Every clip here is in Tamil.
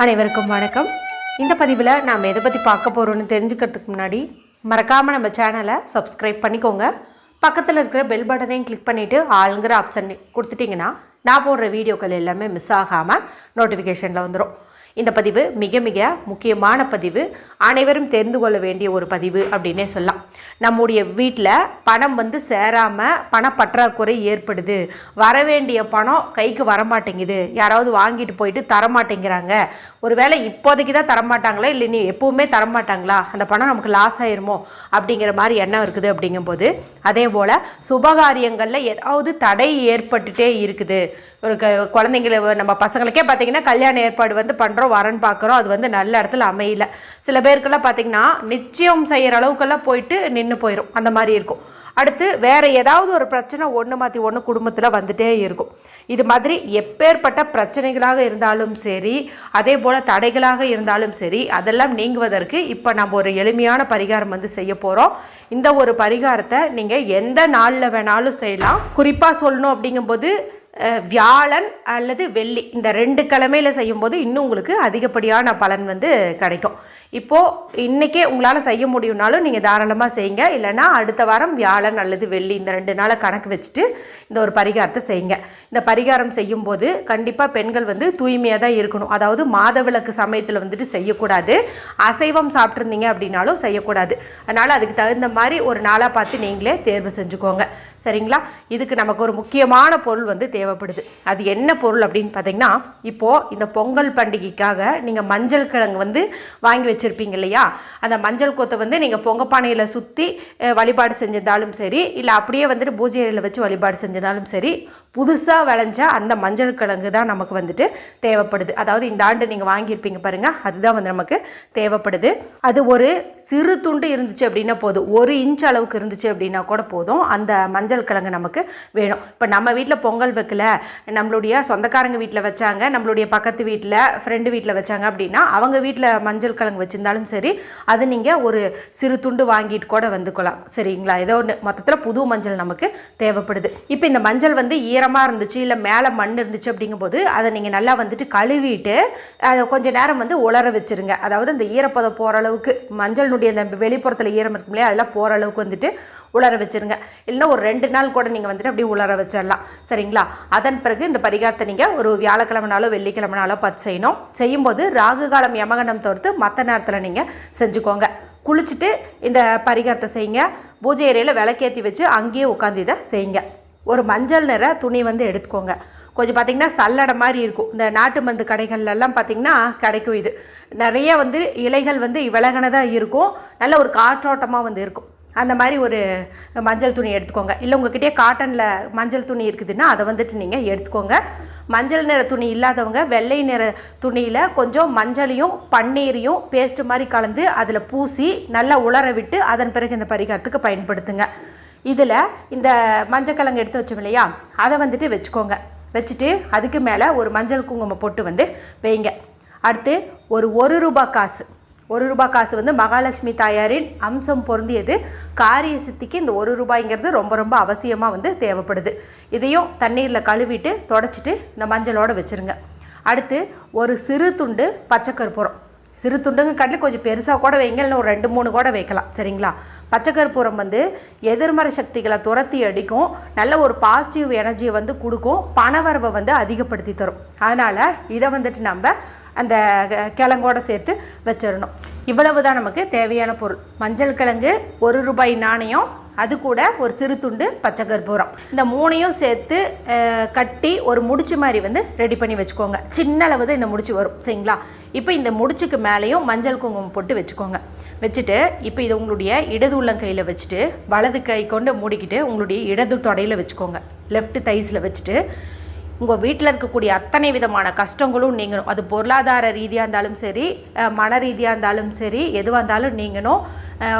அனைவருக்கும் வணக்கம். இந்த பதிவில் நாம் எதை பற்றி பார்க்க போகிறோன்னு தெரிஞ்சுக்கிறதுக்கு முன்னாடி மறக்காமல் நம்ம சேனலை சப்ஸ்கிரைப் பண்ணிக்கோங்க. பக்கத்தில் இருக்கிற பெல் பட்டனையும் கிளிக் பண்ணிவிட்டு ஆளுங்கிற ஆப்ஷன் கொடுத்துட்டிங்கன்னா நான் போடுற வீடியோக்கள் எல்லாமே மிஸ் ஆகாமல் நோட்டிஃபிகேஷனில் வந்துடும். இந்த பதிவு மிக மிக முக்கியமான பதிவு, அனைவரும் தெரிந்து கொள்ள வேண்டிய ஒரு பதிவு அப்படின்னே சொல்லலாம். நம்முடைய வீட்டில் பணம் சேராமல் பணப்பற்றாக்குறை ஏற்படுது, வர வேண்டிய பணம் கைக்கு வரமாட்டேங்குது, யாராவது வாங்கிட்டு போயிட்டு தரமாட்டேங்கிறாங்க, ஒருவேளை இப்போதைக்கு தான் தரமாட்டாங்களா இல்லை நீ எப்போவுமே தரமாட்டாங்களா, அந்த பணம் நமக்கு லாஸ் ஆயிருமோ அப்படிங்கிற மாதிரி எண்ணம் இருக்குது. அப்படிங்கும்போது அதே போல் சுபகாரியங்களில் ஏதாவது தடை ஏற்பட்டுட்டே இருக்குது. ஒரு குழந்தைங்களை நம்ம பசங்களுக்கே பார்த்திங்கன்னா கல்யாண ஏற்பாடு பண்ணுறோம், வரன்னு பார்க்குறோம், அது நல்ல இடத்துல அமையல. சில பேருக்கெல்லாம் பார்த்திங்கன்னா நிச்சயம் செய்கிற அளவுக்கெல்லாம் போயிட்டு நின்று போயிடும், அந்த மாதிரி இருக்கும். அடுத்து வேறு ஏதாவது ஒரு பிரச்சனை ஒன்று மாற்றி ஒன்று குடும்பத்தில் வந்துகிட்டே இருக்கும். இது மாதிரி எப்பேற்பட்ட பிரச்சனைகளாக இருந்தாலும் சரி, அதே போல் தடைகளாக இருந்தாலும் சரி, அதெல்லாம் நீங்குவதற்கு இப்போ நம்ம ஒரு எளிமையான பரிகாரம் செய்ய போகிறோம். இந்த ஒரு பரிகாரத்தை நீங்கள் எந்த நாளில் வேணாலும் செய்யலாம். குறிப்பாக சொல்லணும் அப்படிங்கும்போது வியாழன் அல்லது வெள்ளி, இந்த 2 கிழமையில் செய்யும்போது இன்னும் உங்களுக்கு அதிகப்படியான பலன் கிடைக்கும். இப்போது இன்றைக்கே உங்களால் செய்ய முடியும்னாலும் நீங்கள் தாராளமாக செய்யுங்க. இல்லைனா அடுத்த வாரம் வியாழன் அல்லது வெள்ளி இந்த 2 நாளை கணக்கு வச்சுட்டு இந்த ஒரு பரிகாரத்தை செய்யுங்க. இந்த பரிகாரம் செய்யும்போது கண்டிப்பாக பெண்கள் தூய்மையாக தான் இருக்கணும். அதாவது மாதவிலக்கு சமயத்தில் செய்யக்கூடாது. அசைவம் சாப்பிட்ருந்தீங்க அப்படின்னாலும் செய்யக்கூடாது. அதனால் அதுக்கு தகுந்த மாதிரி ஒரு நாளாக பார்த்து நீங்களே தேர்வு செஞ்சுக்கோங்க, சரிங்களா? இதுக்கு நமக்கு ஒரு முக்கியமான பொருள் தேவைப்படுது. அது என்ன பொருள் அப்படின்னு பார்த்தீங்கன்னா, இப்போது இந்த பொங்கல் பண்டிகைக்காக நீங்கள் மஞ்சள் கிழங்கு வாங்கி வச்சுருப்பீங்க இல்லையா, அந்த மஞ்சள் கொத்தை நீங்கள் பொங்கப்பானையில் சுற்றி வழிபாடு செஞ்சிருந்தாலும் சரி, இல்லை அப்படியே பூஜை அறையில் வச்சு வழிபாடு செஞ்சிருந்தாலும் சரி, புதுசாக விளைஞ்ச அந்த மஞ்சள் கிழங்கு தான் நமக்கு தேவைப்படுது. அதாவது இந்த ஆண்டு நீங்கள் வாங்கியிருப்பீங்க பாருங்கள், அதுதான் நமக்கு தேவைப்படுது. அது ஒரு சிறு துண்டு இருந்துச்சு அப்படின்னா போதும், 1 இன்ச் அளவுக்கு இருந்துச்சு அப்படின்னா கூட போதும், அந்த மஞ்சள் கிழங்கு நமக்கு வேணும். இப்போ நம்ம வீட்டில் பொங்கல் வைக்கல, நம்மளுடைய சொந்தக்காரங்க வீட்டில் வச்சாங்க, நம்மளுடைய பக்கத்து வீட்டில் ஃப்ரெண்டு வீட்டில் வச்சாங்க அப்படின்னா அவங்க வீட்டில் மஞ்சள் கிழங்கு வச்சுருந்தாலும் சரி, அது நீங்கள் ஒரு சிறு துண்டு வாங்கிட்டு கூட வந்துக்கலாம், சரிங்களா? ஏதோ ஒன்று மொத்தத்தில் புது மஞ்சள் நமக்கு தேவைப்படுது. இப்போ இந்த மஞ்சள் ஈரமாக இருந்துச்சு இல்லை மேலே மண் இருந்துச்சு அப்படிங்கும்போது அதை நீங்கள் நல்லா கழுவிட்டு அதை கொஞ்சம் நேரம் உலர வச்சுருங்க. அதாவது இந்த ஈரப்பதம் போகிற அளவுக்கு, மஞ்சளுடைய அந்த வெளிப்புறத்தில் ஈரம் இருக்கும் இல்லையா, அதெல்லாம் போகிற அளவுக்கு உலர வச்சுருங்க. இல்லைன்னா ஒரு 2 நாள் கூட நீங்கள் அப்படியே உலர வச்சிடலாம், சரிங்களா? அதன் பிறகு இந்த பரிகாரத்தை நீங்கள் ஒரு வியாழக்கிழமைனாலோ வெள்ளிக்கிழமைனாலோ பார்த்து செய்யணும். செய்யும்போது ராகு காலம் யமகண்டம் தவிர்த்து மற்ற நேரத்தில் நீங்கள் செஞ்சுக்கோங்க. குளிச்சுட்டு இந்த பரிகாரத்தை செய்யுங்க. பூஜை அறையில் விளக்கேற்றி வச்சு அங்கேயே உட்காந்து இதை செய்யுங்க. ஒரு மஞ்சள் நிற துணி எடுத்துக்கோங்க. கொஞ்சம் பார்த்திங்கன்னா சல்லடை மாதிரி இருக்கும். இந்த நாட்டு மருந்து கடைகள்லாம் பார்த்திங்கன்னா கிடைக்கும். இது நிறைய இலைகள் விலகினதாக இருக்கும், நல்ல ஒரு காற்றோட்டமாக இருக்கும். அந்த மாதிரி ஒரு மஞ்சள் துணி எடுத்துக்கோங்க. இல்லை உங்கள்கிட்டயே காட்டனில் மஞ்சள் துணி இருக்குதுன்னா அதை நீங்கள் எடுத்துக்கோங்க. மஞ்சள் நிற துணி இல்லாதவங்க வெள்ளை நிற துணியில் கொஞ்சம் மஞ்சளையும் பன்னீரையும் பேஸ்ட்டு மாதிரி கலந்து அதில் பூசி நல்லா உலர விட்டு அதன் பிறகு இந்த பரிகாரத்துக்கு பயன்படுத்துங்க. இதில் இந்த மஞ்சக்கிழங்கு எடுத்து வச்சோம் இல்லையா, அதை வச்சுக்கோங்க. வச்சுட்டு அதுக்கு மேலே ஒரு மஞ்சள் குங்குமம் போட்டு வைங்க. அடுத்து ஒரு 1 ரூபாய் காசு, 1 ரூபாய் காசு மகாலட்சுமி தாயாரின் அம்சம் பொருந்தியது. காரிய சித்திக்கு இந்த 1 ரூபாய்ங்கிறது ரொம்ப ரொம்ப அவசியமாக தேவைப்படுது. இதையும் தண்ணீரில் கழுவிட்டு தொடச்சிட்டு இந்த மஞ்சளோடு வச்சுருங்க. அடுத்து ஒரு சிறு துண்டு பச்சை கற்பூரம், சிறு துண்டுங்க காட்டில் கொஞ்சம் பெருசாக கூட வைங்க, இல்லை ஒரு 2-3 கூட வைக்கலாம், சரிங்களா? பச்சை கற்பூரம் எதிர்மறை சக்திகளை துரத்தி அடிக்கும், நல்ல ஒரு பாசிட்டிவ் எனர்ஜியை கொடுக்கும், பணவரவை அதிகப்படுத்தி தரும். அதனால் இதை நம்ம அந்த கிழங்கோடு சேர்த்து வச்சிடணும். இவ்வளவு தான் நமக்கு தேவையான பொருள். மஞ்சள் கிழங்கு, 1 ரூபாய் நாணயம், அது கூட ஒரு சிறு துண்டு பச்சை கற்பூரம், இந்த 3ஐயும் சேர்த்து கட்டி ஒரு முடிச்சு மாதிரி ரெடி பண்ணி வச்சுக்கோங்க. சின்ன அளவு தான் இந்த முடிச்சு வரும், சரிங்களா? இப்போ இந்த முடிச்சுக்கு மேலேயும் மஞ்சள் குங்குமம் போட்டு வச்சுக்கோங்க. வச்சுட்டு இப்போ இது உங்களுடைய இடது உள்ளங்கையில் வச்சுட்டு வலது கை கொண்டு மூடிக்கிட்டு உங்களுடைய இடது தொடையில் வச்சுக்கோங்க. லெஃப்ட் தைஸில் வச்சுட்டு உங்கள் வீட்டில் இருக்கக்கூடிய அத்தனை விதமான கஷ்டங்களும் நீங்கணும். அது பொருளாதார ரீதியாக இருந்தாலும் சரி, மன ரீதியாக இருந்தாலும் சரி, எதுவாக இருந்தாலும் நீங்கணும்.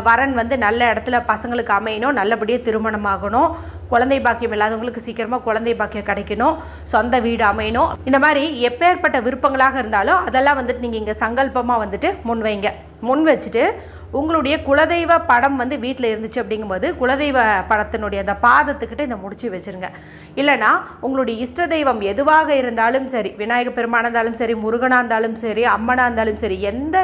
வரன் நல்ல இடத்துல பசங்களுக்கு அமையணும், நல்லபடியாக திருமணமாகணும், குழந்தை பாக்கியம் இல்லாதவங்களுக்கு சீக்கிரமாக குழந்தை பாக்கியம் கிடைக்கணும், சொந்த வீடு அமையணும். இந்த மாதிரி எப்பேற்பட்ட விருப்பங்களாக இருந்தாலும் அதெல்லாம் நீங்கள் இங்கே சங்கல்பமாக முன் வைங்க. முன் வச்சுட்டு உங்களுடைய குலதெய்வ படம் வந்து வீட்டில் இருந்துச்சு அப்படிங்கும்போது குலதெய்வ படத்தினுடைய அந்த பாதத்துக்கிட்ட இந்த முடிச்சு வச்சுருங்க. இல்லைனா உங்களுடைய இஷ்ட தெய்வம் எதுவாக இருந்தாலும் சரி, விநாயகர் பெருமானாக இருந்தாலும் சரி, முருகனாக இருந்தாலும் சரி, அம்மனாக இருந்தாலும் சரி, எந்த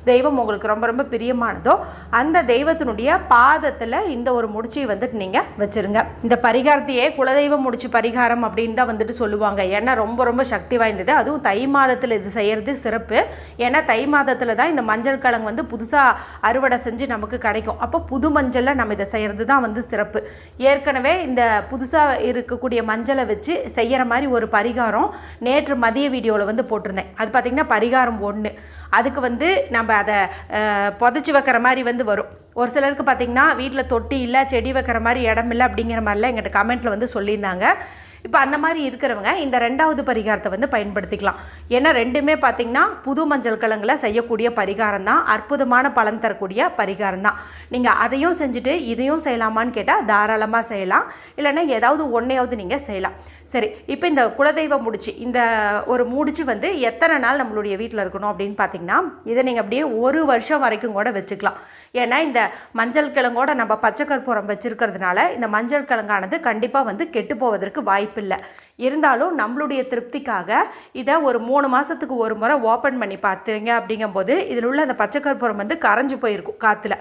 தெய்வம் உங்களுக்கு ரொம்ப ரொம்ப பிரியமானதோ அந்த தெய்வத்தினுடைய பாதத்தில் இந்த ஒரு முடிச்சை வந்துட்டு நீங்கள் வச்சுருங்க. இந்த பரிகாரத்தையே குலதெய்வம் முடிச்சு பரிகாரம் அப்படின்னு தான் வந்துட்டு சொல்லுவாங்க. ஏன்னா ரொம்ப ரொம்ப சக்தி வாய்ந்தது. அதுவும் தை மாதத்தில் இது செய்கிறது சிறப்பு. ஏன்னா தை மாதத்தில் தான் இந்த மஞ்சள் கிழங்கு வந்து புதுசாக அறுவடை செஞ்சு நமக்கு கிடைக்கும். அப்போ புது மஞ்சளில் நம்ம இதை செய்கிறது தான் வந்து சிறப்பு. ஏற்கனவே இந்த புதுசாக இருக்கக்கூடிய மஞ்சளை வச்சு செய்கிற மாதிரி ஒரு பரிகாரம் நேற்று மதிய வீடியோவில் வந்து போட்டிருந்தேன். அது பார்த்திங்கன்னா பரிகாரம் 1. அதுக்கு வந்து நம்ம அதை புதைச்சி வைக்கிற மாதிரி வந்து வரும். ஒரு சிலருக்கு பார்த்திங்கன்னா வீட்டில் தொட்டி இல்லை, செடி வைக்கிற மாதிரி இடம் இல்லை அப்படிங்கிற மாதிரிலாம் எங்கிட்ட கமெண்ட்டில் வந்து சொல்லியிருந்தாங்க. இப்போ அந்த மாதிரி இருக்கிறவங்க இந்த 2வது பரிகாரத்தை வந்து பயன்படுத்திக்கலாம். ஏன்னா ரெண்டுமே பார்த்திங்கன்னா புது மஞ்சள் கிழங்குல செய்யக்கூடிய பரிகாரம் தான், அற்புதமான பலன் தரக்கூடிய பரிகாரம் தான். நீங்கள் அதையும் செஞ்சுட்டு இதையும் செய்யலாமான்னு கேட்டால் தாராளமாக செய்யலாம். இல்லைன்னா ஏதாவது ஒன்றையாவது நீங்கள் செய்யலாம். சரி, இப்போ இந்த குலதெய்வம் முடிச்சு இந்த ஒரு முடிச்சு வந்து எத்தனை நாள் நம்மளுடைய வீட்டில் இருக்கணும் அப்படின்னு பார்த்தீங்கன்னா, இதை நீங்கள் அப்படியே 1 வருஷம் வரைக்கும் கூட வச்சுக்கலாம். ஏன்னா இந்த மஞ்சள் கிழங்கோட நம்ம பச்சை கற்பூரம் வச்சுருக்கிறதுனால இந்த மஞ்சள் கிழங்கானது கண்டிப்பாக வந்து கெட்டு போவதற்கு வாய்ப்பில்லை. இருந்தாலும் நம்மளுடைய திருப்திக்காக இதை ஒரு 3 மாதத்துக்கு ஒரு முறை ஓப்பன் பண்ணி பார்த்துங்க. அப்படிங்கும்போது இதில் உள்ள அந்த பச்சை கற்பூரம் வந்து கரைஞ்சி போயிருக்கும் காற்றுல.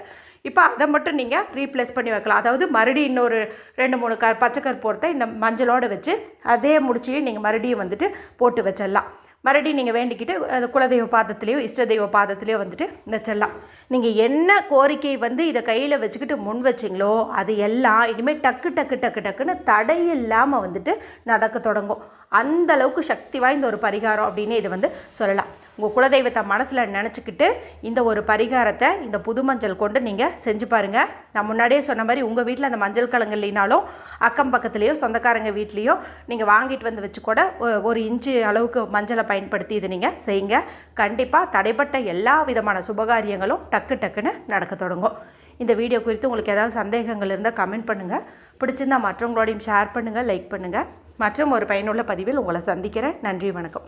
இப்போ அதை மட்டும் நீங்கள் ரீப்ளேஸ் பண்ணி வைக்கலாம். அதாவது மறுபடியும் இன்னொரு 2-3 பச்சை கற்பூரத்தை இந்த மஞ்சளோடு வச்சு அதே முடிச்சியும் நீங்கள் மறுபடியும் வந்துட்டு போட்டு வச்சிடலாம். மறுபடியும் நீங்கள் வேண்டிக்கிட்டு அந்த குலதெய்வ பாதத்துலேயோ இஷ்ட தெய்வ பாதத்துலேயோ வந்துட்டு வச்சிடலாம். நீங்கள் என்ன கோரிக்கை வந்து இதை கையில் வச்சுக்கிட்டு முன் வச்சிங்களோ அது எல்லாம் இனிமேல் டக்கு டக்கு டக்கு டக்குன்னு தடையில்லாமல் வந்துட்டு நடக்க தொடங்கும். அந்த அளவுக்கு சக்தி வாய்ந்த ஒரு பரிகாரம் அப்படின்னு இது வந்து சொல்லலாம். உங்கள் குலதெய்வத்தை மனசில் நினச்சிக்கிட்டு இந்த ஒரு பரிகாரத்தை இந்த புது மஞ்சள் கொண்டு நீங்கள் செஞ்சு பாருங்கள். நான் முன்னாடியே சொன்ன மாதிரி உங்கள் வீட்டில் அந்த மஞ்சள் கிழங்கு இல்லைனாலும் அக்கம் பக்கத்துலேயோ சொந்தக்காரங்க வீட்லேயோ நீங்கள் வாங்கிட்டு வந்து வச்சு கூட 1 இன்ச்சு அளவுக்கு மஞ்சளை பயன்படுத்தி இதை நீங்கள் செய்யுங்க. கண்டிப்பாக தடைப்பட்ட எல்லா விதமான சுபகாரியங்களும் டக்கு டக்குன்னு நடக்க தொடங்கும். இந்த வீடியோ குறித்து உங்களுக்கு ஏதாவது சந்தேகங்கள் இருந்தால் கமெண்ட் பண்ணுங்கள். பிடிச்சிருந்தால் மற்றவங்களோடையும் ஷேர் பண்ணுங்கள், லைக் பண்ணுங்கள். மற்றும் ஒரு பயனுள்ள பதிவில் உங்களை சந்திக்கிறேன். நன்றி, வணக்கம்.